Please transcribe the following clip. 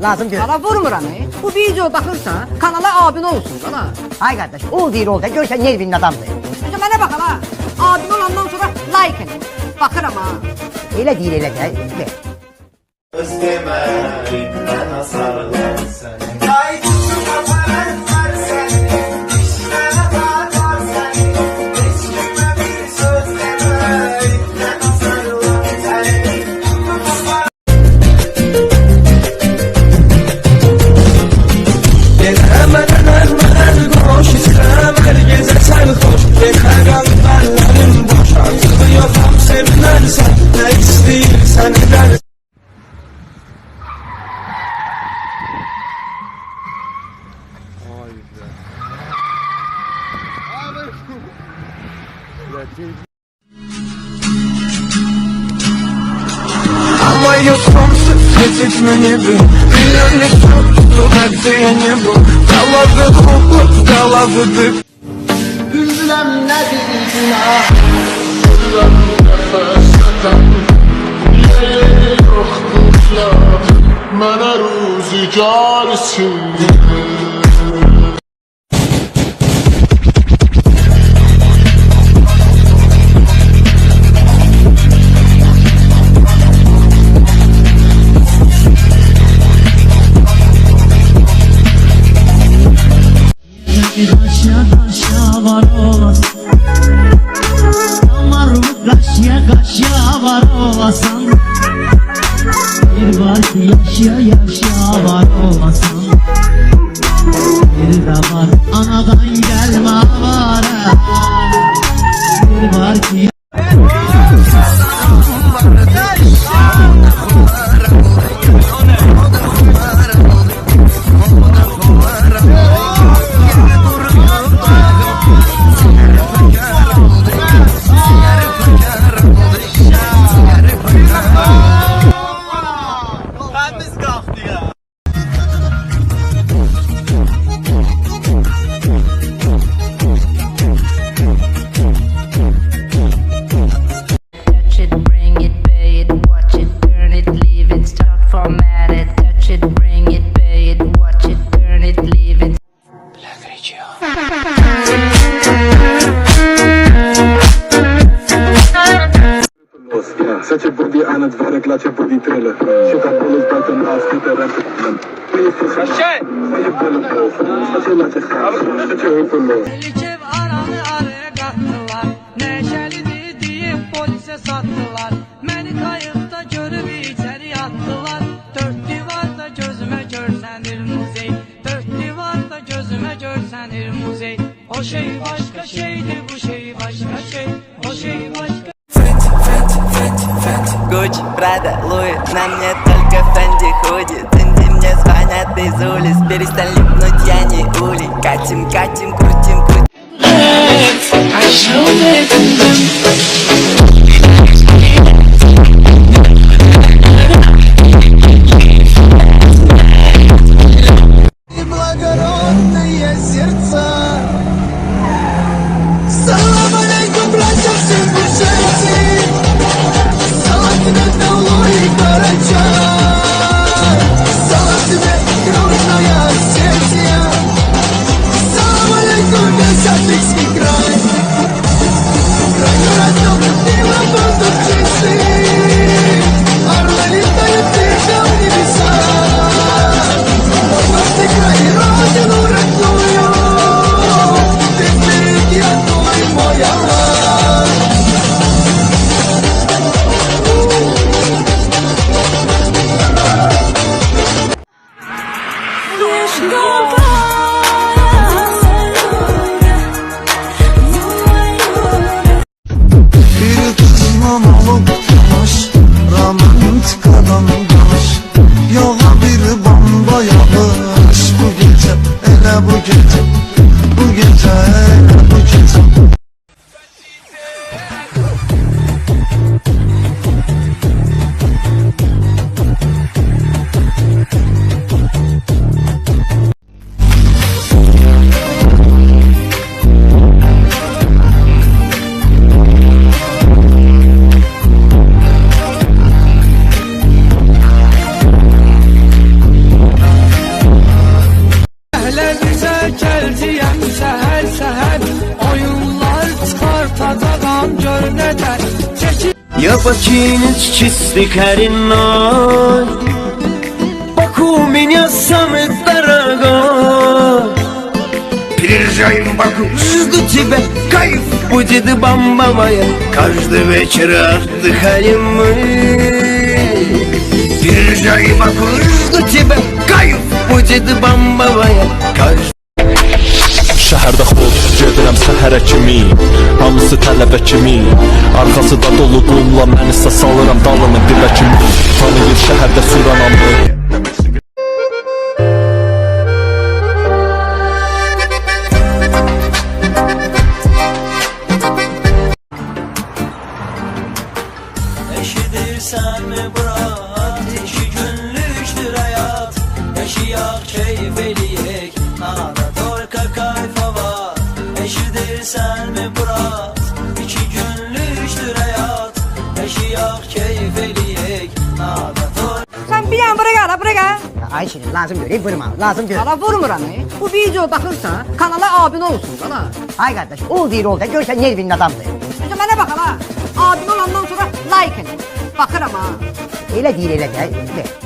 lazım deyil. Hala vurmuram. Bu video baxırsa kanala abunə olsun da. Ay qardaş, ol deyir ol da, görsən Nervinin adamdır. Önce mənə bax hala. Abunə olandan sonra like edin. Baxıram ha. Elə deyir, elə də. Özlemeyi ben asarlar seni. Ay tutma paranlar seni. İşlere kadar seni. Eşime bir söz demeyi ben asarlar seni. Gel hemen koş istem her gece sen koş. Gel her kalplerim boş. Artık yokum sevilen sen. Ne istiyorsan eder. А мое солнце светит на небе, меня несет туда, где я не был. Головы хлопот, головы дых. Üzlemle bir günah Yeri yok kuşlar, mənə ruzigarısın. Kaşya var olasın Damarım kaşya var olasın Bir var ki yaşa var olasın Bir de var anadan gelme var Bir var ki Chcecie booty, a na dworek lacie booty tyle. Się tam bolo z batem na skiterem. To jest to samo. Chcecie bolo profu, chcecie lacie chasu, chcecie upolo. Elikev aranı araya kattılar. Neşelidir deyip polise sattılar. Beni kayıpta görüp içeri attılar. Dört divarda gözüme görsenir muzey. Dört divarda gözüme görsenir muzey. O şey başka şeydi, bu şey başka şey. O şey başka. Gucci, Prada, Louis, на мне только Фенди ходит. Инди мне звонят из улиц, перестань липнуть, я не улей. Катим, катим, крутим, крутим. Благородные сердца. Салам алейкум, братья, всем душевцы. Салам тебе, Таулу и Карачай. Салам тебе, грустная Осетия. Салам алейкум, весь Атлантический край. Край родном, пивом воздух чистый. Орлы летают тихо в небеса. Ты край, родину родную. Ты впереди, твой мой Аллах. Bir kızman olup yavaş, romantik adamdaş. Yağa bir bomba yağış bu gece, ele bu gece. Bu gece, ele bu gece. покинуть чистый коренной. Баку меня самый дорогой. Приезжаем в Баку, жду тебя, кайф будет бомбовая. Каждый вечер отдыхаем мы. Приезжаем в Баку, жду тебя, кайf будет bambavaya. Şəhərdə xoş, gedirəm səhərə kimi. Hamısı tələbə kimi. Arxası da dolu qulla, mən isə salıram dalını divə kimi. Tanıyır şəhərdə süranamı. Eşidirsen mi Murat? 2 günlüktür hayat. Yaşayak keyif eləyək, nada torka kayfa var. Eşidirsen mi Murat? 2 günlüktür hayat. Yaşayak keyif eləyək, nada torka. Sen bir yan buraya gel, buraya gel. Ayşe lazım göreyim vurma. Lazım göreyim. Sana vurmuram. Bu video bakırsa kanala abone olsun sana. Ay kardeş ol değil olsa görsen Nervin'in adamdır. Önce bana bak hala. Abone olandan sonra like edin. Bakıram ha. Elə deyir elə də.